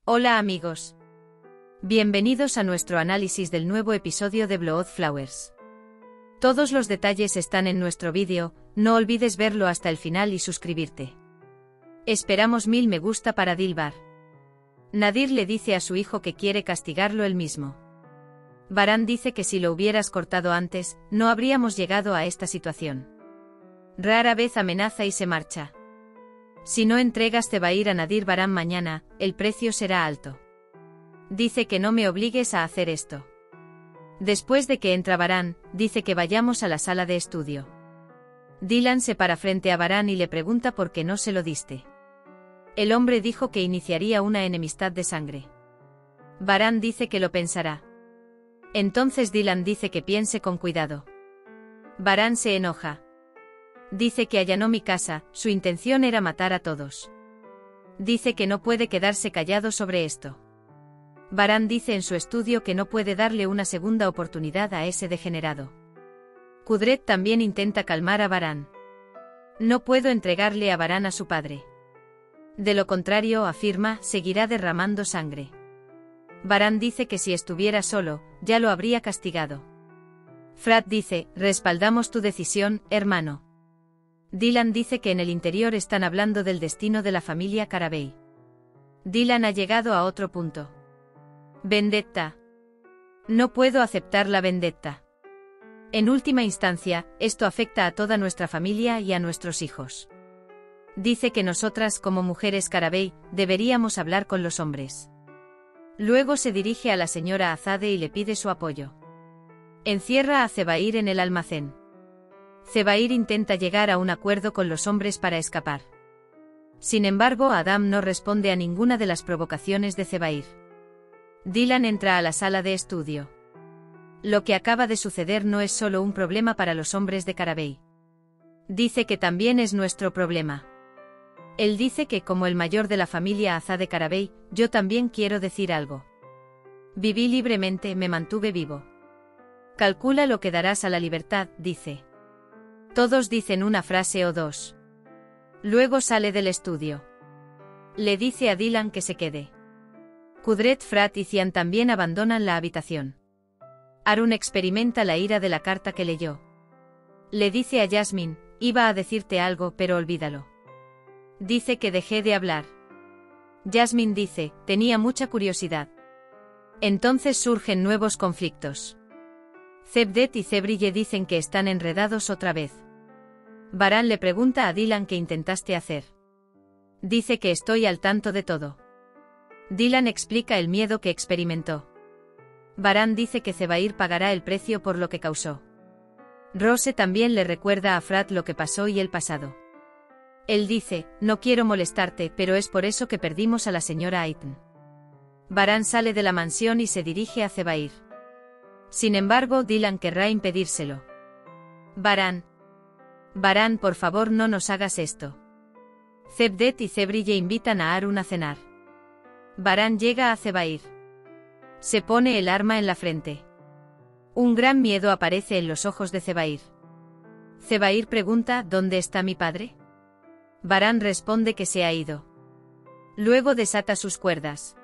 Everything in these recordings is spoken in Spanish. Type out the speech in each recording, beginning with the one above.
Hola amigos. Bienvenidos a nuestro análisis del nuevo episodio de Blood Flowers. Todos los detalles están en nuestro vídeo, no olvides verlo hasta el final y suscribirte. Esperamos 1000 me gusta para Dilbar. Nadir le dice a su hijo que quiere castigarlo él mismo. Baran dice que si lo hubieras cortado antes, no habríamos llegado a esta situación. Rara vez amenaza y se marcha. Si no entregas Zebair a Nadir Baran mañana, el precio será alto. Dice que no me obligues a hacer esto. Después de que entra Baran, dice que vayamos a la sala de estudio. Dylan se para frente a Baran y le pregunta por qué no se lo diste. El hombre dijo que iniciaría una enemistad de sangre. Baran dice que lo pensará. Entonces Dylan dice que piense con cuidado. Baran se enoja. Dice que allanó mi casa, su intención era matar a todos. Dice que no puede quedarse callado sobre esto. Baran dice en su estudio que no puede darle una segunda oportunidad a ese degenerado. Kudret también intenta calmar a Baran. No puedo entregarle a Baran a su padre. De lo contrario, afirma, seguirá derramando sangre. Baran dice que si estuviera solo, ya lo habría castigado. Frat dice, respaldamos tu decisión, hermano. Dylan dice que en el interior están hablando del destino de la familia Carabey. Dylan ha llegado a otro punto. Vendetta. No puedo aceptar la vendetta. En última instancia, esto afecta a toda nuestra familia y a nuestros hijos. Dice que nosotras como mujeres Carabey, deberíamos hablar con los hombres. Luego se dirige a la señora Azade y le pide su apoyo. Encierra a Zebair en el almacén. Zebair intenta llegar a un acuerdo con los hombres para escapar. Sin embargo, Adam no responde a ninguna de las provocaciones de Zebair. Dylan entra a la sala de estudio. Lo que acaba de suceder no es solo un problema para los hombres de Carabey. Dice que también es nuestro problema. Él dice que como el mayor de la familia Azade Carabey, yo también quiero decir algo. Viví libremente, me mantuve vivo. Calcula lo que darás a la libertad, dice. Todos dicen una frase o dos. Luego sale del estudio. Le dice a Dylan que se quede. Kudret, Frat y Cian también abandonan la habitación. Arun experimenta la ira de la carta que leyó. Le dice a Jasmine, iba a decirte algo pero olvídalo. Dice que dejé de hablar. Jasmine dice, tenía mucha curiosidad. Entonces surgen nuevos conflictos. Zebdet y Zebrille dicen que están enredados otra vez. Baran le pregunta a Dylan qué intentaste hacer. Dice que estoy al tanto de todo. Dylan explica el miedo que experimentó. Baran dice que Zebair pagará el precio por lo que causó. Rose también le recuerda a Frat lo que pasó y el pasado. Él dice, no quiero molestarte, pero es por eso que perdimos a la señora Aiton. Baran sale de la mansión y se dirige a Zebair. Sin embargo, Dylan querrá impedírselo. Baran, por favor no nos hagas esto. Zebdet y Zebrille invitan a Arun a cenar. Baran llega a Zebair. Se pone el arma en la frente. Un gran miedo aparece en los ojos de Zebair. Zebair pregunta, ¿dónde está mi padre? Baran responde que se ha ido. Luego desata sus cuerdas.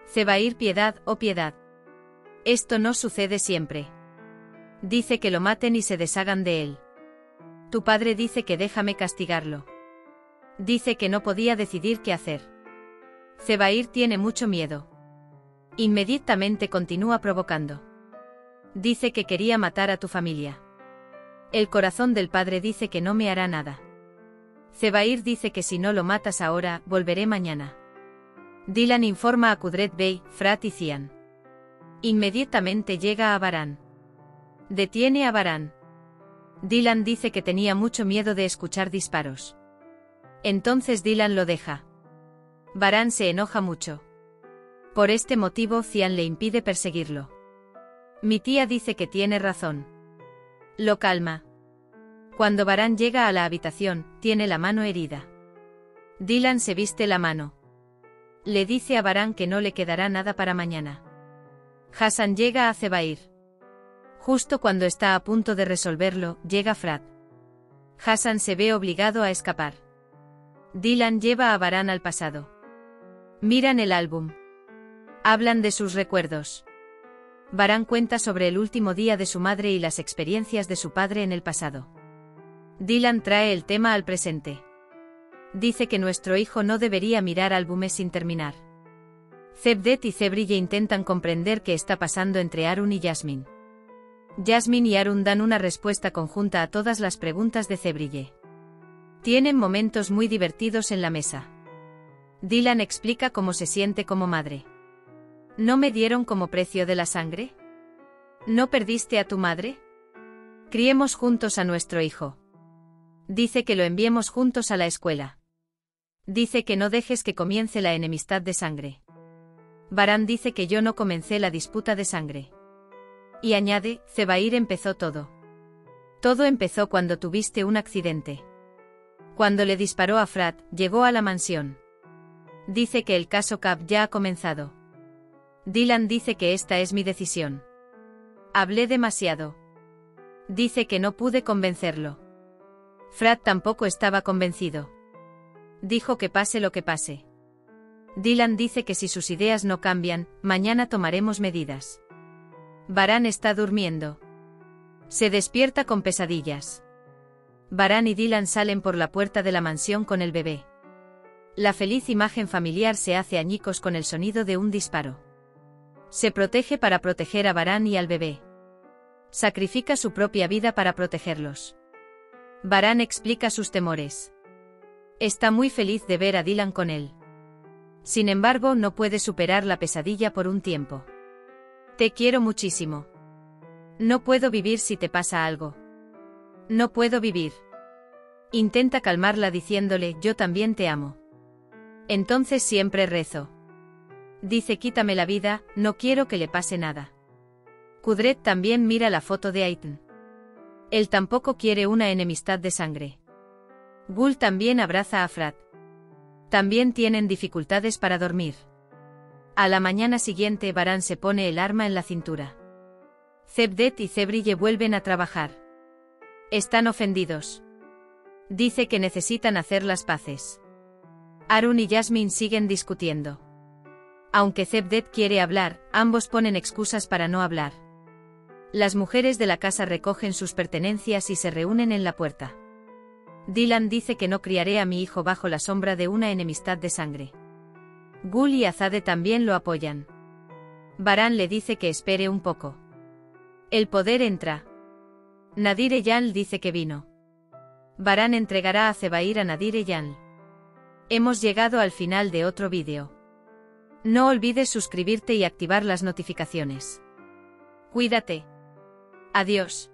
Zebair, piedad, oh piedad. Esto no sucede siempre. Dice que lo maten y se deshagan de él. Tu padre dice que déjame castigarlo. Dice que no podía decidir qué hacer. Zebair tiene mucho miedo. Inmediatamente continúa provocando. Dice que quería matar a tu familia. El corazón del padre dice que no me hará nada. Zebair dice que si no lo matas ahora, volveré mañana. Dylan informa a Kudret Bey, Frat y Cian. Inmediatamente llega a Baran. Detiene a Baran. Dylan dice que tenía mucho miedo de escuchar disparos. Entonces Dylan lo deja. Baran se enoja mucho. Por este motivo Cian le impide perseguirlo. Mi tía dice que tiene razón. Lo calma. Cuando Baran llega a la habitación, tiene la mano herida. Dylan se viste la mano. Le dice a Baran que no le quedará nada para mañana. Hassan llega a Zebair. Justo cuando está a punto de resolverlo, llega Frat. Hassan se ve obligado a escapar. Dylan lleva a Baran al pasado. Miran el álbum. Hablan de sus recuerdos. Baran cuenta sobre el último día de su madre y las experiencias de su padre en el pasado. Dylan trae el tema al presente. Dice que nuestro hijo no debería mirar álbumes sin terminar. Cevdet y Cebrille intentan comprender qué está pasando entre Arun y Jasmine. Jasmine y Arun dan una respuesta conjunta a todas las preguntas de Cebrille. Tienen momentos muy divertidos en la mesa. Dylan explica cómo se siente como madre. ¿No me dieron como precio de la sangre? ¿No perdiste a tu madre? Criemos juntos a nuestro hijo. Dice que lo enviemos juntos a la escuela. Dice que no dejes que comience la enemistad de sangre. Baran dice que yo no comencé la disputa de sangre. Y añade, Zebair empezó todo. Todo empezó cuando tuviste un accidente. Cuando le disparó a Frat, llegó a la mansión. Dice que el caso Cap ya ha comenzado. Dylan dice que esta es mi decisión. Hablé demasiado. Dice que no pude convencerlo. Frat tampoco estaba convencido. Dijo que pase lo que pase. Dylan dice que si sus ideas no cambian, mañana tomaremos medidas. Baran está durmiendo. Se despierta con pesadillas. Baran y Dylan salen por la puerta de la mansión con el bebé. La feliz imagen familiar se hace añicos con el sonido de un disparo. Se protege para proteger a Baran y al bebé. Sacrifica su propia vida para protegerlos. Baran explica sus temores. Está muy feliz de ver a Dylan con él. Sin embargo, no puede superar la pesadilla por un tiempo. Te quiero muchísimo. No puedo vivir si te pasa algo. No puedo vivir. Intenta calmarla diciéndole, yo también te amo. Entonces siempre rezo. Dice, quítame la vida, no quiero que le pase nada. Kudret también mira la foto de Aitan. Él tampoco quiere una enemistad de sangre. Gul también abraza a Frat. También tienen dificultades para dormir. A la mañana siguiente Baran se pone el arma en la cintura. Cevdet y Cebrille vuelven a trabajar. Están ofendidos. Dice que necesitan hacer las paces. Arun y Jasmine siguen discutiendo. Aunque Cevdet quiere hablar, ambos ponen excusas para no hablar. Las mujeres de la casa recogen sus pertenencias y se reúnen en la puerta. Dylan dice que no criaré a mi hijo bajo la sombra de una enemistad de sangre. Gul y Azade también lo apoyan. Baran le dice que espere un poco. El poder entra. Nadir-e-Janl dice que vino. Baran entregará a Zebair a Nadir-e-Janl. Hemos llegado al final de otro vídeo. No olvides suscribirte y activar las notificaciones. Cuídate. Adiós.